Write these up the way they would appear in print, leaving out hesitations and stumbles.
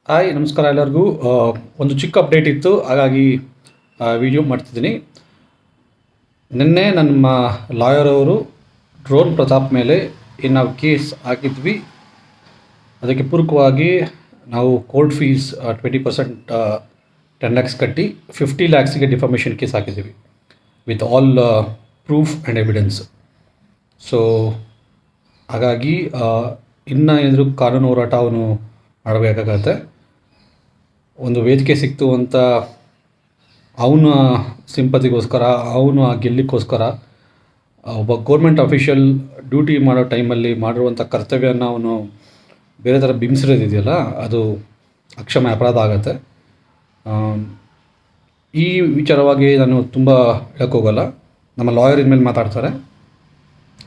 Hi ನಮಸ್ಕಾರ ಎಲ್ಲರಿಗೂ. ಒಂದು ಚಿಕ್ಕ ಅಪ್ಡೇಟ್ ಇತ್ತು, ಹಾಗಾಗಿ ವಿಡಿಯೋ ಮಾಡ್ತಿದ್ದೀನಿ. ನಿನ್ನೆ ನಮ್ಮ ಲಾಯರ್ ಅವರು ಡ್ರೋನ್ ಪ್ರತಾಪ್ ಮೇಲೆ ಏನು ನಾವು ಕೇಸ್ ಹಾಕಿದ್ವಿ, ಅದಕ್ಕೆ ಪೂರಕವಾಗಿ ನಾವು ಕೋರ್ಟ್ ಫೀಸ್ 20% 10 lakhs ಕಟ್ಟಿ 50 lakhsಗೆ ಡಿಫಾಮೇಷನ್ ಕೇಸ್ ಹಾಕಿದ್ದೀವಿ with all proof and evidence. So ಹಾಗಾಗಿ ಇನ್ನು ಏನಾದರೂ ಕಾನೂನು ಹೋರಾಟ ಅವನು ಮಾಡಬೇಕಾಗತ್ತೆ. ಒಂದು ವೇದಿಕೆ ಸಿಕ್ತು ಅಂತ ಅವನ ಸಿಂಪತಿಗೋಸ್ಕರ, ಅವನು ಆ ಗೆಲ್ಲಿಕ್ಕೋಸ್ಕರ ಒಬ್ಬ ಗೌರ್ಮೆಂಟ್ ಅಫಿಷಿಯಲ್ ಡ್ಯೂಟಿ ಮಾಡೋ ಟೈಮಲ್ಲಿ ಮಾಡಿರುವಂಥ ಕರ್ತವ್ಯನ ಅವನು ಬೇರೆ ಥರ ಬಿಂಬಿಸಿರೋದಿದೆಯಲ್ಲ, ಅದು ಅಕ್ಷಮ್ಯ ಅಪರಾಧ ಆಗುತ್ತೆ. ಈ ವಿಚಾರವಾಗಿ ನಾನು ತುಂಬ ಹೇಳೋಕ್ಕೋಗಲ್ಲ. ನಮ್ಮ ಲಾಯರ್ ಇನ್ಮೇಲೆ ಮಾತಾಡ್ತಾರೆ,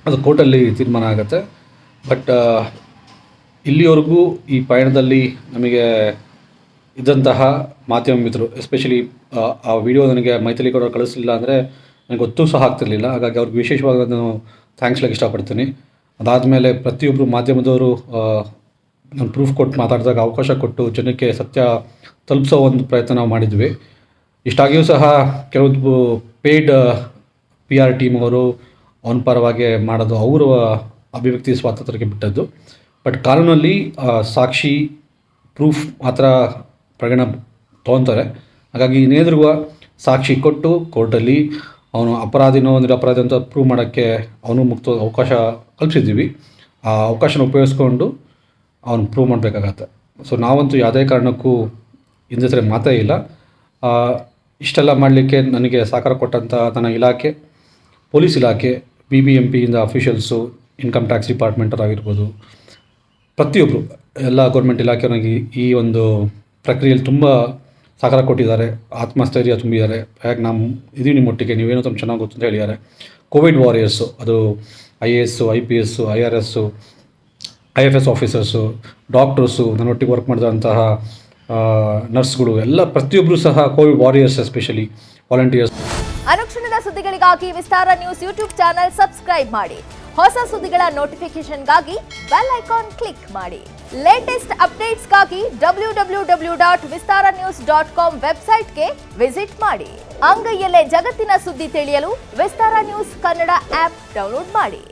ಅದು ಕೋರ್ಟಲ್ಲಿ ತೀರ್ಮಾನ ಆಗುತ್ತೆ. ಬಟ್ ಇಲ್ಲಿವರೆಗೂ ಈ ಪಯಣದಲ್ಲಿ ನಮಗೆ ಇದ್ದಂತಹ ಮಾಧ್ಯಮ ಮಿತ್ರರು, ಎಸ್ಪೆಷಲಿ ಆ ವಿಡಿಯೋ ನನಗೆ ಮೈಥಿಲಿ ಕೂಡ ಕಳಿಸಲಿಲ್ಲ ಅಂದರೆ ನನಗೆ ಗೊತ್ತೂ ಸಹ ಆಗ್ತಿರ್ಲಿಲ್ಲ. ಹಾಗಾಗಿ ಅವ್ರಿಗೆ ವಿಶೇಷವಾಗಿ ನಾನು ಥ್ಯಾಂಕ್ಸ್ ಹೇಳಕ್ಕೆ ಇಷ್ಟಪಡ್ತೀನಿ. ಅದಾದಮೇಲೆ ಪ್ರತಿಯೊಬ್ಬರು ಮಾಧ್ಯಮದವರು ನಾನು ಪ್ರೂಫ್ ಕೊಟ್ಟು ಮಾತಾಡಿದಾಗ ಅವಕಾಶ ಕೊಟ್ಟು ಜನಕ್ಕೆ ಸತ್ಯ ತಲುಪಿಸೋ ಒಂದು ಪ್ರಯತ್ನ ನಾವು ಮಾಡಿದ್ವಿ. ಇಷ್ಟಾಗಿಯೂ ಸಹ ಕೆಲವೊಂದು ಪೇಯ್ಡ್ PR ಟೀಮ್ ಅವರು ಅವನ ಪರವಾಗಿ ಮಾಡೋದು ಅವರ ಅಭಿವ್ಯಕ್ತಿ ಸ್ವಾತಂತ್ರ್ಯಕ್ಕೆ ಬಿಟ್ಟದ್ದು. ಬಟ್ ಕಾನೂನಲ್ಲಿ ಸಾಕ್ಷಿ ಪ್ರೂಫ್ ಮಾತ್ರ ಪರಿಗಣ ತೊಗೊತಾರೆ. ಹಾಗಾಗಿ ಇನ್ನೇದ್ರೂ ಸಾಕ್ಷಿ ಕೊಟ್ಟು ಕೋರ್ಟಲ್ಲಿ ಅವನು ಅಪರಾಧಿನೋ ನಿರಪರಾಧಿ ಅಂತ ಪ್ರೂವ್ ಮಾಡೋಕ್ಕೆ ಅವನು ಮುಕ್ತ ಅವಕಾಶ ಕಲ್ಪಿಸಿದ್ದೀವಿ. ಆ ಅವಕಾಶನ ಉಪಯೋಗಿಸ್ಕೊಂಡು ಅವನು ಪ್ರೂವ್ ಮಾಡಬೇಕಾಗತ್ತೆ. ಸೊ ನಾವಂತೂ ಯಾವುದೇ ಕಾರಣಕ್ಕೂ ಹಿಂದೆ ಸರಿ ಮಾತೇ ಇಲ್ಲ. ಇಷ್ಟೆಲ್ಲ ಮಾಡಲಿಕ್ಕೆ ನನಗೆ ಸಹಕಾರ ಕೊಟ್ಟಂಥ ನನ್ನ ಇಲಾಖೆ, ಪೊಲೀಸ್ ಇಲಾಖೆ, BBMPಯಿಂದ ಅಫಿಷಿಯಲ್ಸು, ಇನ್ಕಮ್ ಟ್ಯಾಕ್ಸ್ ಡಿಪಾರ್ಟ್ಮೆಂಟರಾಗಿರ್ಬೋದು, ಪ್ರತಿಯೊಬ್ಬರು ಎಲ್ಲ ಗೌರ್ಮೆಂಟ್ ಇಲಾಖೆಯವರಿಗೆ ಈ ಒಂದು ಪ್ರಕ್ರಿಯೆಯಲ್ಲಿ ತುಂಬ ಸಹಕಾರ ಕೊಟ್ಟಿದ್ದಾರೆ, ಆತ್ಮಸ್ಥೈರ್ಯ ತುಂಬಿದ್ದಾರೆ. ಯಾಕೆ ನಾವು ಇದೀವಿ ನಿಮ್ಮೊಟ್ಟಿಗೆ, ನೀವೇನೋ ತುಂಬ ಚೆನ್ನಾಗಿ ಗೊತ್ತು ಅಂತ ಹೇಳಿದ್ದಾರೆ. ಕೋವಿಡ್ ವಾರಿಯರ್ಸು, ಅದು IAS, IPS, IRS, IFS officers, doctors, ನನ್ನೊಟ್ಟಿಗೆ ವರ್ಕ್ ಮಾಡಿದಂತಹ ನರ್ಸ್ಗಳು, ಎಲ್ಲ ಪ್ರತಿಯೊಬ್ಬರು ಸಹ ಕೋವಿಡ್ ವಾರಿಯರ್ಸ್, ಎಸ್ಪೆಷಲಿ ವಾಲಂಟಿಯರ್ಸ್. ಅನುಕ್ಷಣದ ಸುದ್ದಿಗಳಿಗಾಗಿ ವಿಸ್ತಾರ ನ್ಯೂಸ್ ಯೂಟ್ಯೂಬ್ ಚಾನೆಲ್ ಸಬ್ಸ್ಕ್ರೈಬ್ ಮಾಡಿ. ಹೊಸ ಸುದ್ದಿಗಳ ನೋಟಿಫಿಕೇಶನ್ಗಾಗಿ ಬೆಲ್ ಐಕಾನ್ ಕ್ಲಿಕ್ ಮಾಡಿ. ಲೇಟೆಸ್ಟ್ ಅಪ್ಡೇಟ್ಸ್ಗಾಗಿ www.vistaranews.com ವೆಬ್ಸೈಟ್ಗೆ ವಿಸಿಟ್ ಮಾಡಿ. ಅಂಗೈಯಲ್ಲೇ ಜಗತ್ತಿನ ಸುದ್ದಿ ತಿಳಿಯಲು ವಿಸ್ತಾರ ನ್ಯೂಸ್ ಕನ್ನಡ ಆಪ್ ಡೌನ್ಲೋಡ್ ಮಾಡಿ.